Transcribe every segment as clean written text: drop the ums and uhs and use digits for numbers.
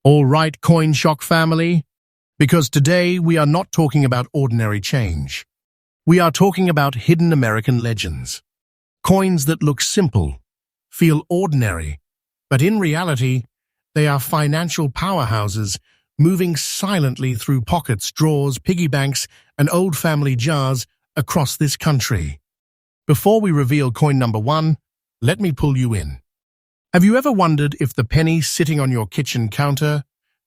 All right, CoinShock family, because today we are not talking about ordinary change. We are talking about hidden American legends. Coins that look simple, feel ordinary, but in reality, they are financial powerhouses moving silently through pockets, drawers, piggy banks, and old family jars across this country. Before we reveal coin number one, let me pull you in. Have you ever wondered if the penny sitting on your kitchen counter,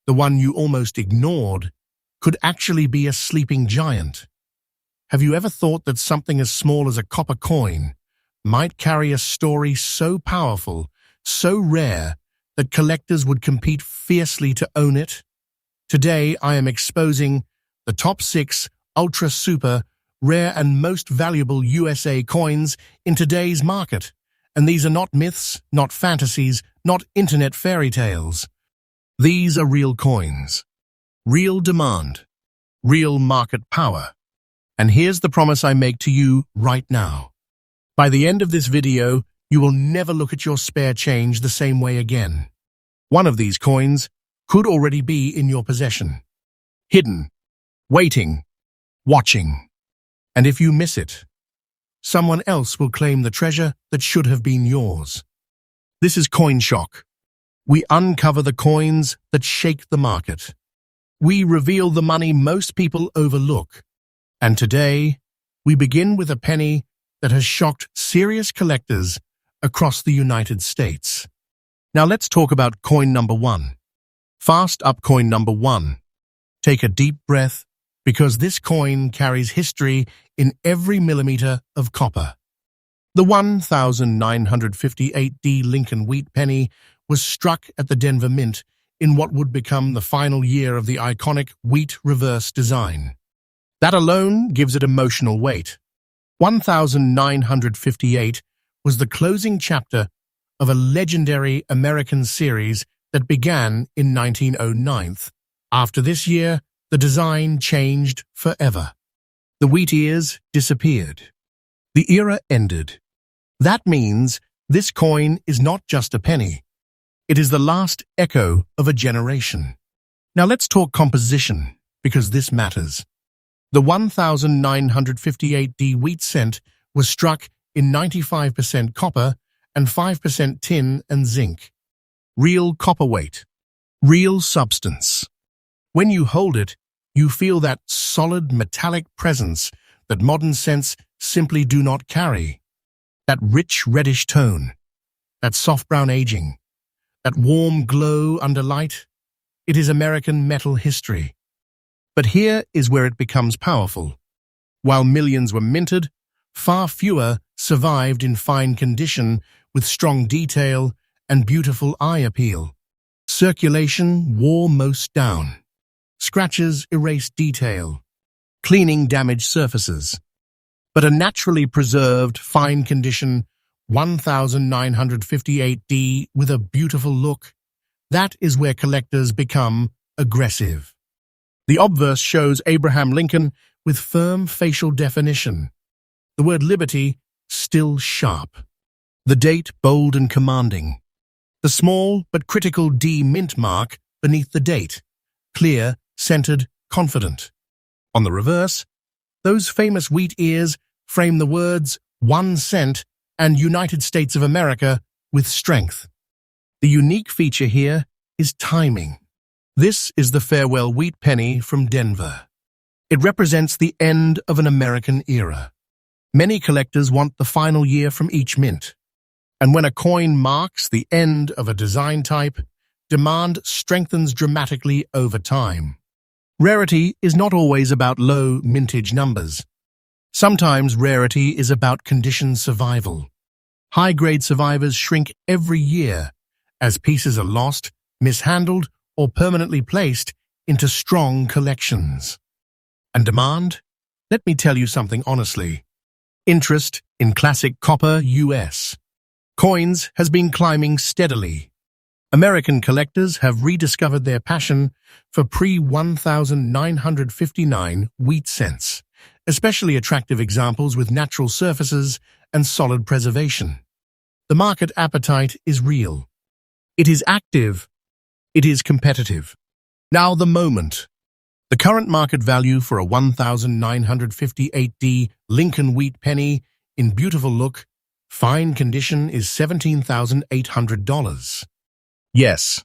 the one you almost ignored, could actually be a sleeping giant? Have you ever thought that something as small as a copper coin might carry a story so powerful, so rare, that collectors would compete fiercely to own it? Today, I am exposing the top 6 ultra super rare and most valuable USA coins in today's market. And these are not myths, not fantasies, not internet fairy tales. These are real coins, real demand, real market power. And here's the promise I make to you right now. By the end of this video, you will never look at your spare change the same way again. One of these coins could already be in your possession, hidden, waiting, watching. And if you miss it, someone else will claim the treasure that should have been yours. This is CoinShock. We uncover the coins that shake the market. We reveal the money most people overlook. And today, we begin with a penny that has shocked serious collectors across the United States. Now let's talk about coin number one. Fast up coin number one. Take a deep breath, because this coin carries history in every millimeter of copper. The 1958D Lincoln Wheat penny was struck at the Denver Mint in what would become the final year of the iconic wheat reverse design. That alone gives it emotional weight. 1958 was the closing chapter of a legendary American series that began in 1909. After this year, the design changed forever. The wheat ears disappeared. The era ended. That means this coin is not just a penny. It is the last echo of a generation. Now let's talk composition, because this matters. The 1958D wheat cent was struck in 95% copper and 5% tin and zinc. Real copper weight. Real substance. When you hold it, you feel that solid metallic presence that modern cents simply do not carry. That rich reddish tone, that soft brown aging, that warm glow under light. It is American metal history. But here is where it becomes powerful. While millions were minted, far fewer survived in fine condition with strong detail and beautiful eye appeal. Circulation wore most down. Scratches erased detail, cleaning damaged surfaces. But a naturally preserved, fine condition 1958D with a beautiful look, that is where collectors become aggressive. The obverse shows Abraham Lincoln with firm facial definition. The word liberty still sharp. The date bold and commanding. The small but critical D mint mark beneath the date, clear, centered, confident. On the reverse, those famous wheat ears frame the words 1 cent and United States of America with strength. The unique feature here is timing. This is the farewell wheat penny from Denver. It represents the end of an American era. Many collectors want the final year from each mint. And when a coin marks the end of a design type, demand strengthens dramatically over time. Rarity is not always about low mintage numbers. Sometimes rarity is about condition survival. High-grade survivors shrink every year as pieces are lost, mishandled, or permanently placed into strong collections. And demand? Let me tell you something honestly. Interest in classic copper US coins has been climbing steadily. American collectors have rediscovered their passion for pre-1959 wheat cents, especially attractive examples with natural surfaces and solid preservation. The market appetite is real. It is active, It is competitive. Now the moment. The current market value for a 1958D Lincoln wheat penny in beautiful look, fine condition is $17,800. Yes,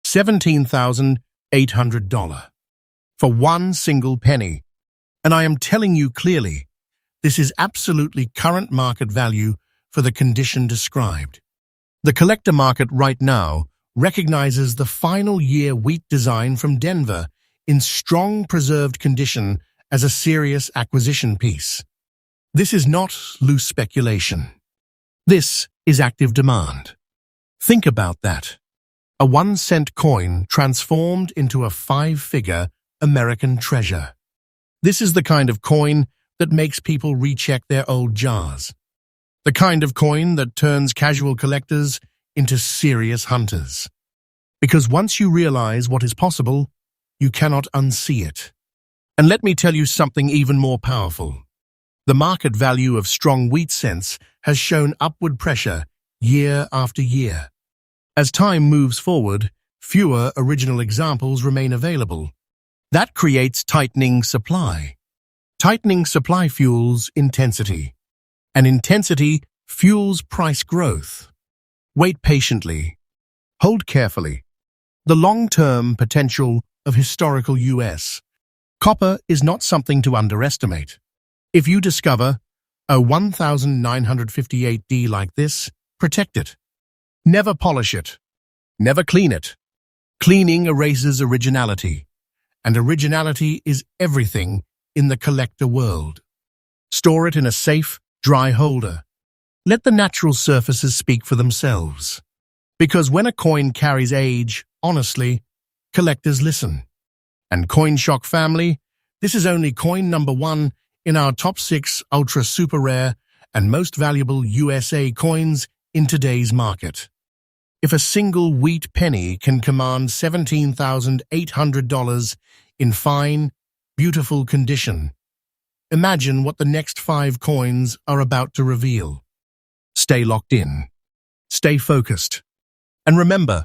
$17,800 for one single penny. And I am telling you clearly, this is absolutely current market value for the condition described. The collector market right now recognizes the final year wheat design from Denver in strong preserved condition as a serious acquisition piece. This is not loose speculation. This is active demand. Think about that. A 1-cent coin transformed into a 5-figure American treasure. This is the kind of coin that makes people recheck their old jars. The kind of coin that turns casual collectors into serious hunters. Because once you realize what is possible, you cannot unsee it. And let me tell you something even more powerful. The market value of strong wheat cents has shown upward pressure year after year. As time moves forward, fewer original examples remain available. That creates tightening supply. Tightening supply fuels intensity, and intensity fuels price growth. Wait patiently. Hold carefully. The long-term potential of historical U.S. Copper is not something to underestimate. If you discover a 1958D like this, protect it. Never polish it. Never clean it. Cleaning erases originality, and originality is everything in the collector world. Store it in a safe, dry holder. Let the natural surfaces speak for themselves. Because when a coin carries age, honestly, collectors listen. And CoinShock family, this is only coin number 1 in our top 6 ultra super rare and most valuable USA coins in today's market. If a single wheat penny can command $17,800 in fine, beautiful condition, imagine what the next 5 coins are about to reveal. Stay locked in. Stay focused. And remember,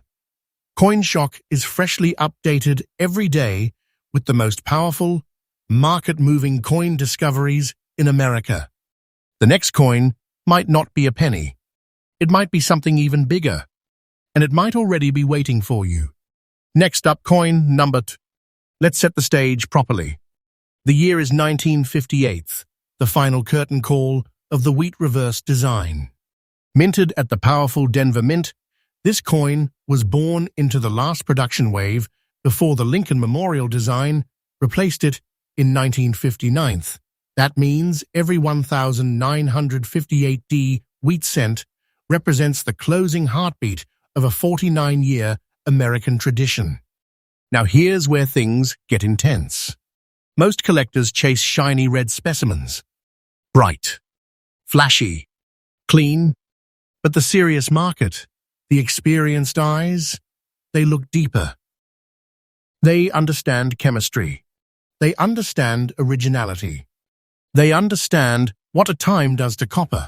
CoinShock is freshly updated every day with the most powerful, market-moving coin discoveries in America. The next coin might not be a penny. It might be something even bigger, and it might already be waiting for you. Next up, coin number 2. Let's set the stage properly. The year is 1958, the final curtain call of the wheat reverse design. Minted at the powerful Denver Mint, this coin was born into the last production wave before the Lincoln Memorial design replaced it in 1959. That means every 1958D wheat cent represents the closing heartbeat of a 49-year American tradition. Now here's where things get intense. Most collectors chase shiny red specimens. Bright, flashy, clean. But the serious market, the experienced eyes, they look deeper. They understand chemistry. They understand originality. They understand what a time does to copper.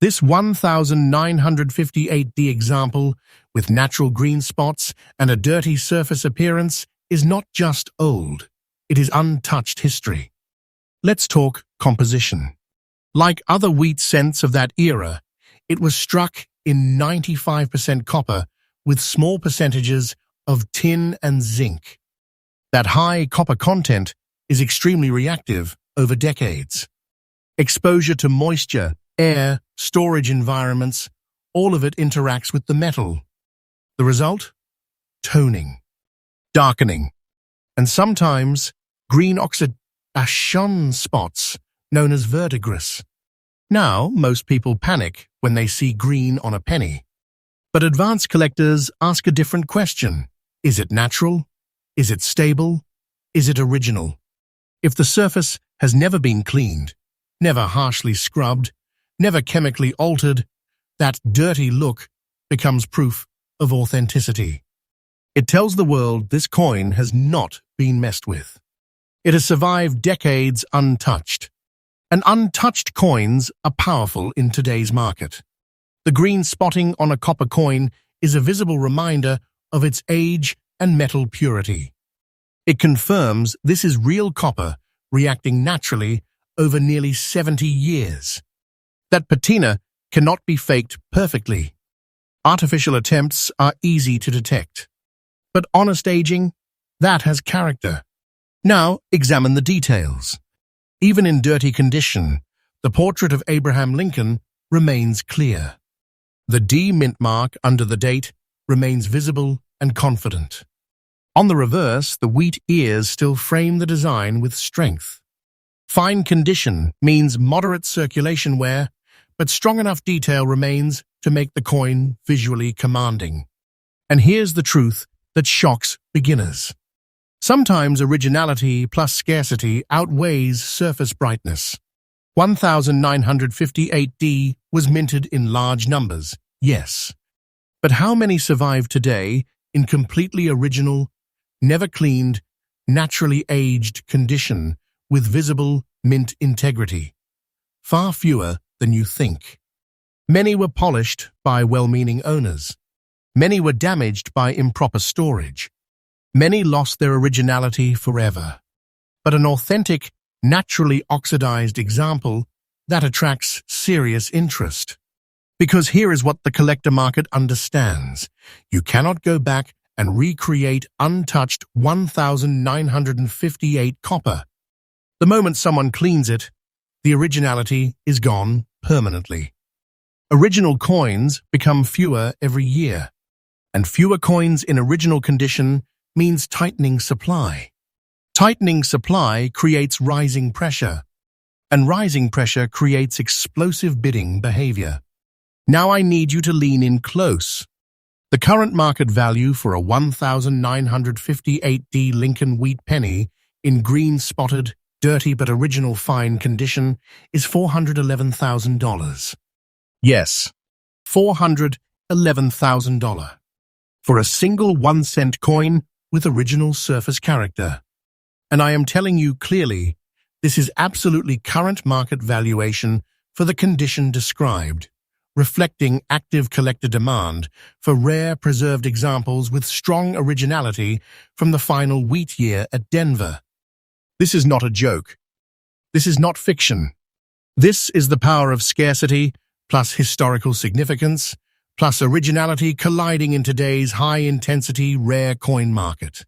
This 1958D example, with natural green spots and a dirty surface appearance, is not just old. It is untouched history. Let's talk composition. Like other wheat cents of that era, it was struck in 95% copper with small percentages of tin and zinc. That high copper content is extremely reactive over decades. Exposure to moisture, air, storage environments, all of it interacts with the metal. The result? Toning, darkening, and sometimes green oxidation spots known as verdigris. Now, most people panic when they see green on a penny. But advanced collectors ask a different question. Is it natural? Is it stable? Is it original? If the surface has never been cleaned, never harshly scrubbed, never chemically altered, that dirty look becomes proof of authenticity. It tells the world this coin has not been messed with. It has survived decades untouched. And untouched coins are powerful in today's market. The green spotting on a copper coin is a visible reminder of its age and metal purity. It confirms this is real copper reacting naturally over nearly 70 years. That patina cannot be faked perfectly. Artificial attempts are easy to detect. But honest aging, that has character. Now, examine the details. Even in dirty condition, the portrait of Abraham Lincoln remains clear. The D mint mark under the date remains visible and confident. On the reverse, the wheat ears still frame the design with strength. Fine condition means moderate circulation wear, but strong enough detail remains to make the coin visually commanding. And here's the truth that shocks beginners. Sometimes originality plus scarcity outweighs surface brightness. 1958D was minted in large numbers, yes. But how many survive today in completely original, never cleaned, naturally aged condition with visible mint integrity? Far fewer than you think. Many were polished by well-meaning owners. Many were damaged by improper storage. Many lost their originality forever. But an authentic, naturally oxidized example that attracts serious interest. Because here is what the collector market understands. You cannot go back and recreate untouched 1958 copper. The moment someone cleans it, the originality is gone permanently. Original coins become fewer every year, and fewer coins in original condition means tightening supply. Tightening supply creates rising pressure, and rising pressure creates explosive bidding behavior. Now I need you to lean in close. The current market value for a 1958D Lincoln wheat penny in green-spotted, dirty but original fine condition is $411,000. Yes, $411,000 for a single 1-cent coin with original surface character. And I am telling you clearly, this is absolutely current market valuation for the condition described, reflecting active collector demand for rare preserved examples with strong originality from the final wheat year at Denver. This is not a joke. This is not fiction. This is the power of scarcity plus historical significance plus originality colliding in today's high-intensity rare coin market.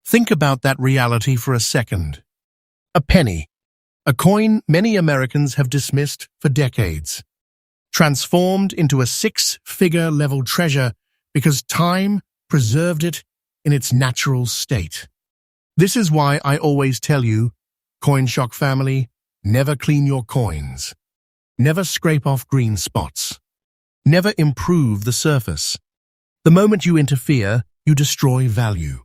Think about that reality for a second. A penny, a coin many Americans have dismissed for decades, transformed into a six-figure level treasure because time preserved it in its natural state. This is why I always tell you, CoinShock family, never clean your coins. Never scrape off green spots. Never improve the surface. The moment you interfere, you destroy value.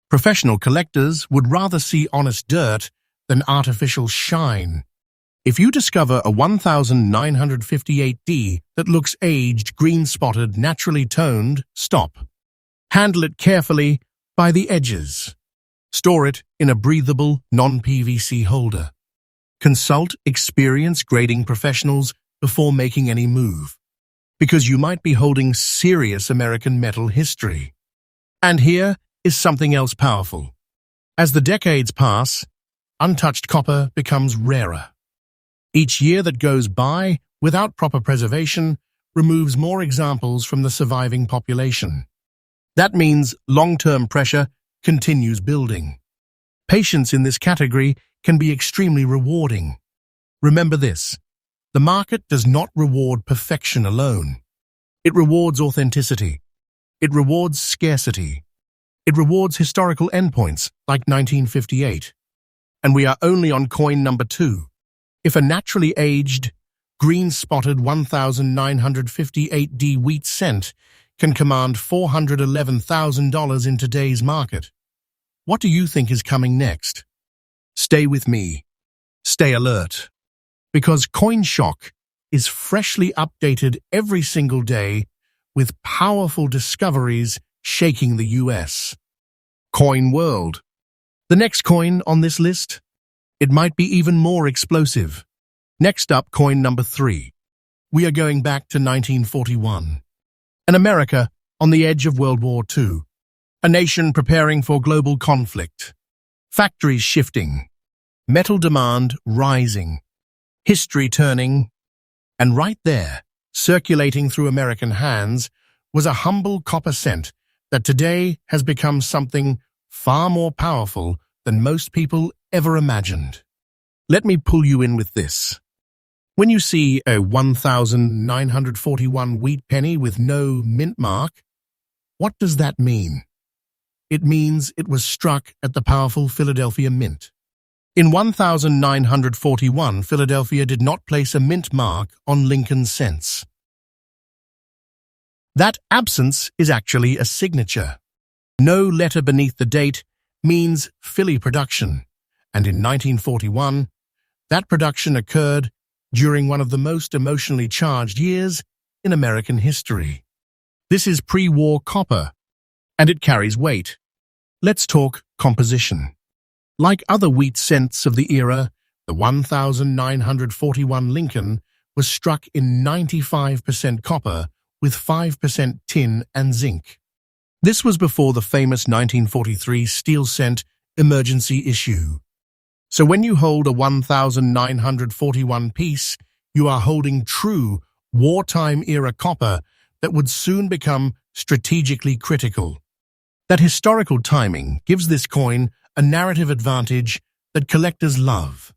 Professional collectors would rather see honest dirt than artificial shine. If you discover a 1958D that looks aged, green-spotted, naturally toned, stop. Handle it carefully by the edges. Store it in a breathable, non-PVC holder. Consult experienced grading professionals before making any move, because you might be holding serious American metal history. And here is something else powerful. As the decades pass, untouched copper becomes rarer. Each year that goes by without proper preservation removes more examples from the surviving population. That means long-term pressure continues building. Patience in this category can be extremely rewarding. Remember this, the market does not reward perfection alone. It rewards authenticity. It rewards scarcity. It rewards historical endpoints like 1958. And we are only on coin number 2. If a naturally aged, green-spotted 1958D wheat cent can command $411,000 in today's market, what do you think is coming next? Stay with me. Stay alert. Because CoinShock is freshly updated every single day with powerful discoveries shaking the US. Coin world. The next coin on this list? It might be even more explosive. Next up, coin number 3. We are going back to 1941. An America on the edge of World War II. A nation preparing for global conflict. Factories shifting. Metal demand rising. History turning. And right there, circulating through American hands, was a humble copper cent that today has become something far more powerful than most people ever imagined. Let me pull you in with this. When you see a 1941 wheat penny with no mint mark, what does that mean? It means it was struck at the powerful Philadelphia Mint. In 1941, Philadelphia did not place a mint mark on Lincoln cents. That absence is actually a signature. No letter beneath the date means Philly production, and in 1941, that production occurred during one of the most emotionally charged years in American history. This is pre-war copper, and it carries weight. Let's talk composition. Like other wheat cents of the era, the 1941 Lincoln was struck in 95% copper with 5% tin and zinc. This was before the famous 1943 steel cent emergency issue. So when you hold a 1941 piece, you are holding true wartime-era copper that would soon become strategically critical. That historical timing gives this coin a narrative advantage that collectors love.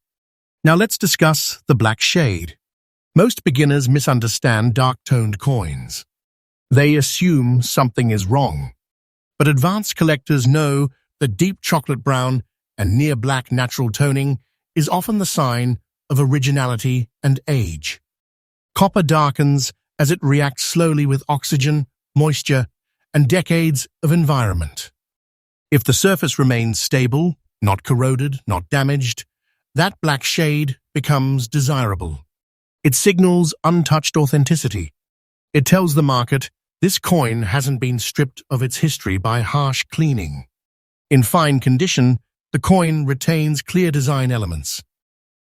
Now let's discuss the black shade. Most beginners misunderstand dark-toned coins. They assume something is wrong. But advanced collectors know that deep chocolate brown and near-black natural toning is often the sign of originality and age. Copper darkens as it reacts slowly with oxygen, moisture, and decades of environment. If the surface remains stable, not corroded, not damaged, that black shade becomes desirable. It signals untouched authenticity. It tells the market this coin hasn't been stripped of its history by harsh cleaning. In fine condition, the coin retains clear design elements.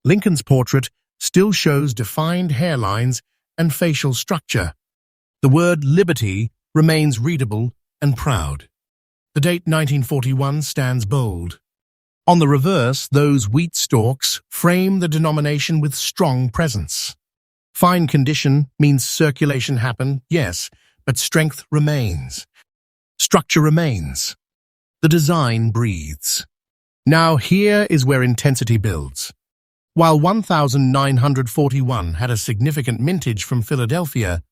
Lincoln's portrait still shows defined hairlines and facial structure. The word liberty remains readable and proud. The date 1941 stands bold. On the reverse, those wheat stalks frame the denomination with strong presence. Fine condition means circulation happened, yes, but strength remains. Structure remains. The design breathes. Now here is where intensity builds. While 1941 had a significant mintage from Philadelphia,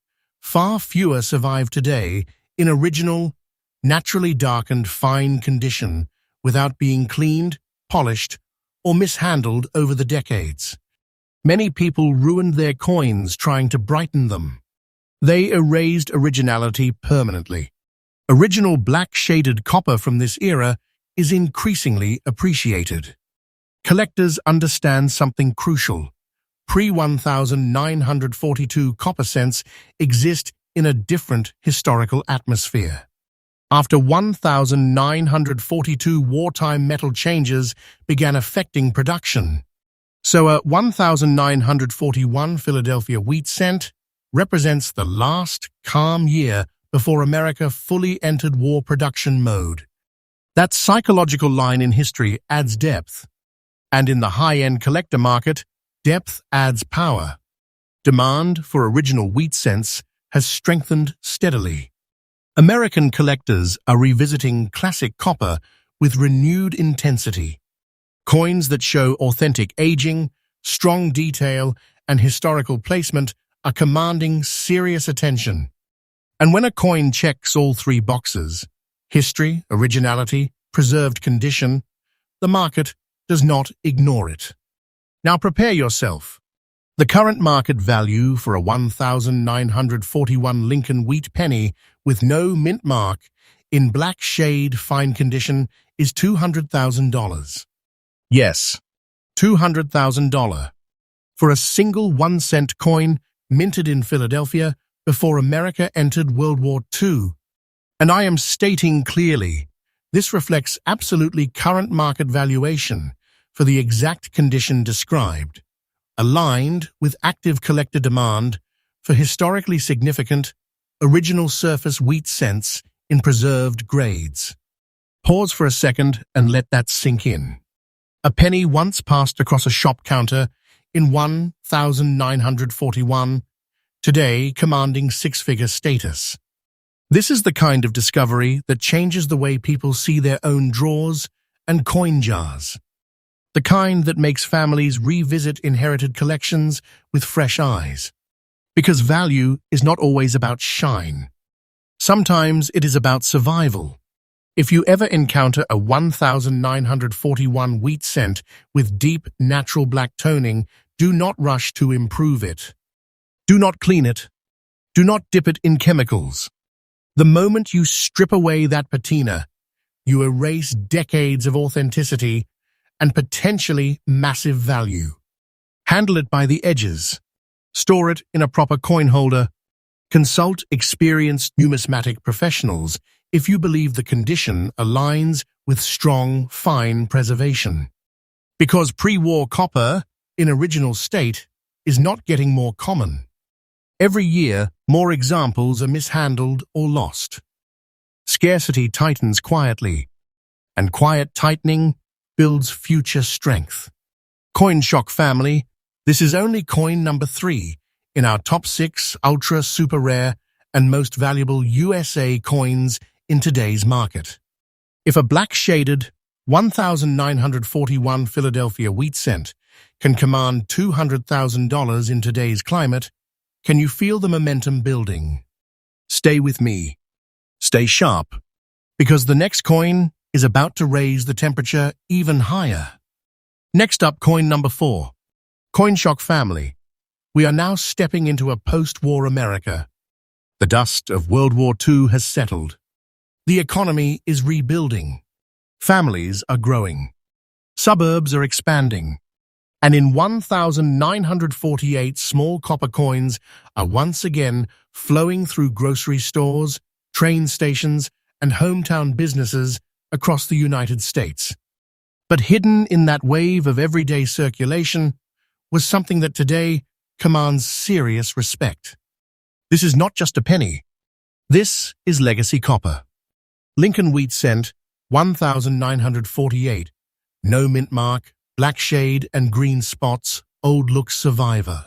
far fewer survive today in original, naturally darkened fine condition without being cleaned, polished, or mishandled over the decades. Many people ruined their coins trying to brighten them. They erased originality permanently. Original black-shaded copper from this era is increasingly appreciated. Collectors understand something crucial. Pre-1942 copper cents exist in a different historical atmosphere. After 1942 wartime metal changes began affecting production. So a 1941 Philadelphia wheat cent represents the last calm year before America fully entered war production mode. That psychological line in history adds depth. And in the high-end collector market, depth adds power. Demand for original wheat cents has strengthened steadily. American collectors are revisiting classic copper with renewed intensity. Coins that show authentic aging, strong detail, and historical placement are commanding serious attention. And when a coin checks all three boxes, history, originality, preserved condition, the market does not ignore it. Now prepare yourself. The current market value for a 1941 Lincoln wheat penny with no mint mark in black shade fine condition is $200,000. Yes, $200,000 for a single 1-cent coin minted in Philadelphia before America entered World War II. And I am stating clearly, this reflects absolutely current market valuation for the exact condition described, aligned with active collector demand for historically significant, original surface wheat cents in preserved grades. Pause for a second and let that sink in. A penny once passed across a shop counter in 1941, today commanding six-figure status. This is the kind of discovery that changes the way people see their own drawers and coin jars. The kind that makes families revisit inherited collections with fresh eyes. Because value is not always about shine. Sometimes it is about survival. If you ever encounter a 1941 wheat cent with deep, natural black toning, do not rush to improve it. Do not clean it. Do not dip it in chemicals. The moment you strip away that patina, you erase decades of authenticity and potentially massive value. Handle it by the edges. Store it in a proper coin holder. Consult experienced numismatic professionals if you believe the condition aligns with strong, fine preservation. Because pre-war copper, in original state, is not getting more common. Every year, more examples are mishandled or lost. Scarcity tightens quietly, and quiet tightening builds future strength. CoinShock family, this is only coin number 3 in our top 6 ultra super rare and most valuable USA coins in today's market. If a black-shaded 1941 Philadelphia wheat cent can command $200,000 in today's climate, can you feel the momentum building? Stay with me. Stay sharp, because the next coin is about to raise the temperature even higher. Next up, coin number 4. CoinShock family. We are now stepping into a post-war America. The dust of World War II has settled. The economy is rebuilding. Families are growing. Suburbs are expanding. And in 1948, small copper coins are once again flowing through grocery stores, train stations, and hometown businesses across the United States. But hidden in that wave of everyday circulation was something that today commands serious respect. This is not just a penny. This is legacy copper. Lincoln wheat cent, 1948. No mint mark, black shade and green spots, old look survivor.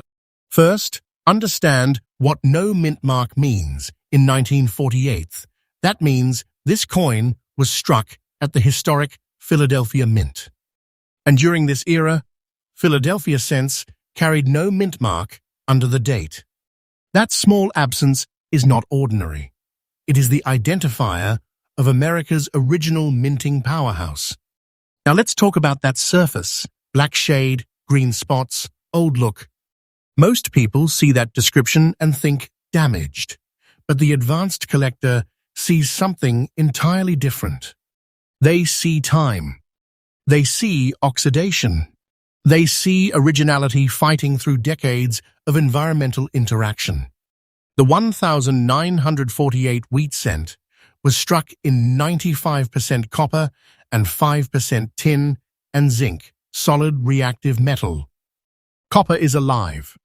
First, understand what no mint mark means in 1948. That means this coin was struck at the historic Philadelphia Mint. And during this era, Philadelphia cents carried no mint mark under the date. That small absence is not ordinary. It is the identifier of America's original minting powerhouse. Now let's talk about that surface, black shade, green spots, old look. Most people see that description and think damaged, but the advanced collector sees something entirely different. They see time. They see oxidation. They see originality fighting through decades of environmental interaction. The 1948 wheat cent was struck in 95% copper and 5% tin and zinc, solid reactive metal. Copper is alive.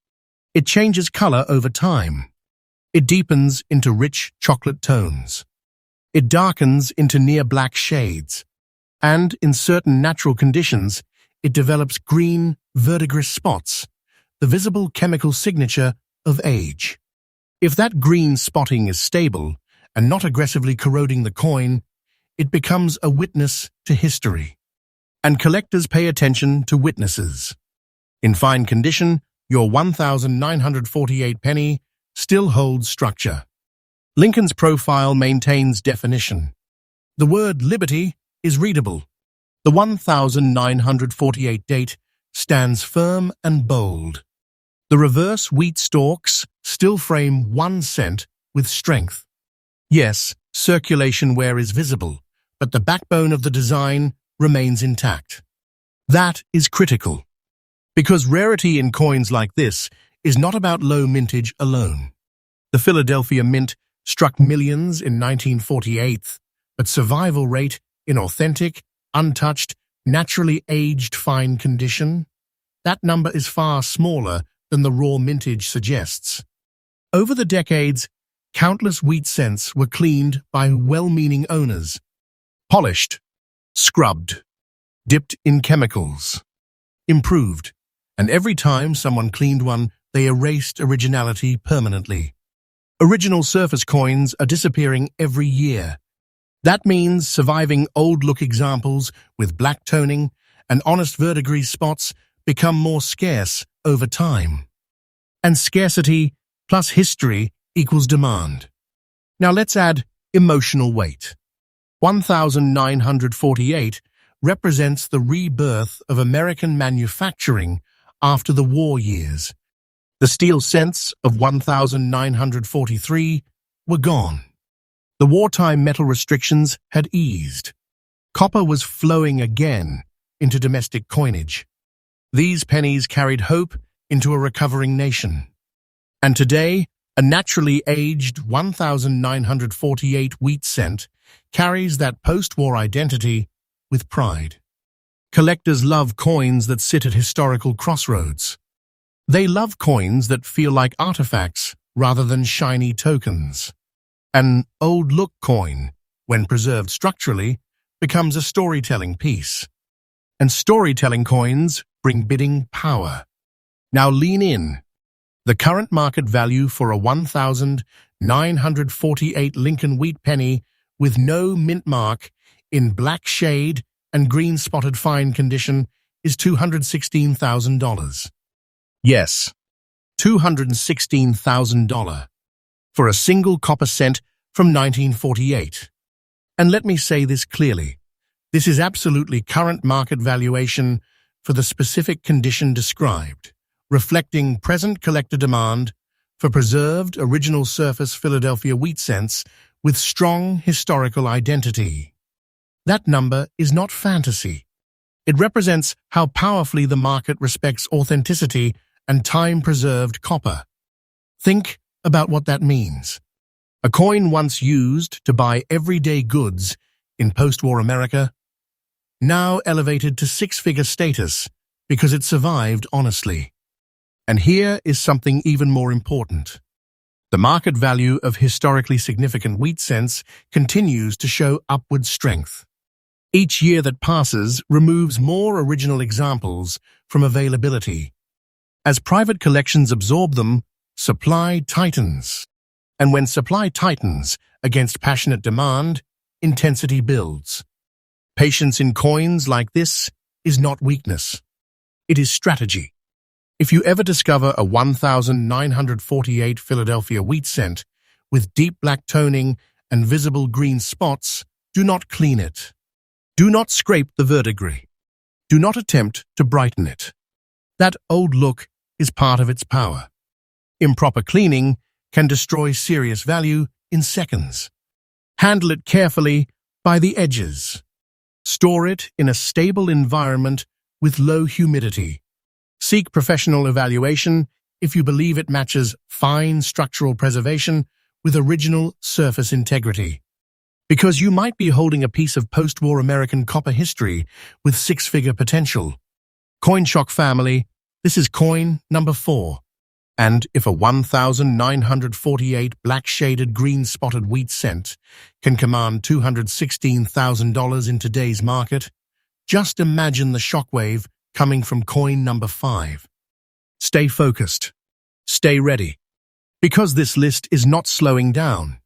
It changes color over time. It deepens into rich chocolate tones. It darkens into near black shades. And in certain natural conditions, it develops green, verdigris spots, the visible chemical signature of age. If that green spotting is stable and not aggressively corroding the coin, it becomes a witness to history. And collectors pay attention to witnesses. In fine condition, your 1948 penny still holds structure. Lincoln's profile maintains definition. The word liberty is readable. The 1948 date stands firm and bold. The reverse wheat stalks still frame 1 cent with strength. Yes, circulation wear is visible, but the backbone of the design remains intact. That is critical, because rarity in coins like this is not about low mintage alone. The Philadelphia Mint struck millions in 1948, but survival rate in authentic, untouched, naturally aged fine condition, that number is far smaller than the raw mintage suggests. Over the decades, countless wheat cents were cleaned by well-meaning owners. Polished, scrubbed, dipped in chemicals, improved, and every time someone cleaned one, they erased originality permanently. Original surface coins are disappearing every year. That means surviving old-look examples with black toning and honest verdigris spots become more scarce over time. And scarcity plus history equals demand. Now let's add emotional weight. 1948 represents the rebirth of American manufacturing after the war years. The steel cents of 1943 were gone. The wartime metal restrictions had eased. Copper was flowing again into domestic coinage. These pennies carried hope into a recovering nation. And today, a naturally aged 1948 wheat cent carries that post-war identity with pride. Collectors love coins that sit at historical crossroads. They love coins that feel like artifacts rather than shiny tokens. An old-look coin, when preserved structurally, becomes a storytelling piece. And storytelling coins bring bidding power. Now lean in. The current market value for a 1948 Lincoln wheat penny with no mint mark in black shade and green-spotted fine condition is $216,000. Yes, $216,000 for a single copper cent from 1948. And let me say this clearly. This is absolutely current market valuation for the specific condition described, reflecting present collector demand for preserved original surface Philadelphia wheat cents with strong historical identity. That number is not fantasy. It represents how powerfully the market respects authenticity and time-preserved copper. Think about what that means. A coin once used to buy everyday goods in post-war America, now elevated to six-figure status because it survived honestly. And here is something even more important. The market value of historically significant wheat cents continues to show upward strength. Each year that passes removes more original examples from availability. As private collections absorb them, supply tightens. And when supply tightens against passionate demand, intensity builds. Patience in coins like this is not weakness. It is strategy. If you ever discover a 1948 Philadelphia wheat cent with deep black toning and visible green spots, do not clean it. Do not scrape the verdigris. Do not attempt to brighten it. That old look is part of its power. Improper cleaning can destroy serious value in seconds. Handle it carefully by the edges. Store it in a stable environment with low humidity. Seek professional evaluation if you believe it matches fine structural preservation with original surface integrity. Because you might be holding a piece of post-war American copper history with six-figure potential. CoinShock family, this is coin number 4. And if a 1948 black-shaded green-spotted wheat cent can command $216,000 in today's market, just imagine the shockwave coming from coin number 5. Stay focused. Stay ready. Because this list is not slowing down.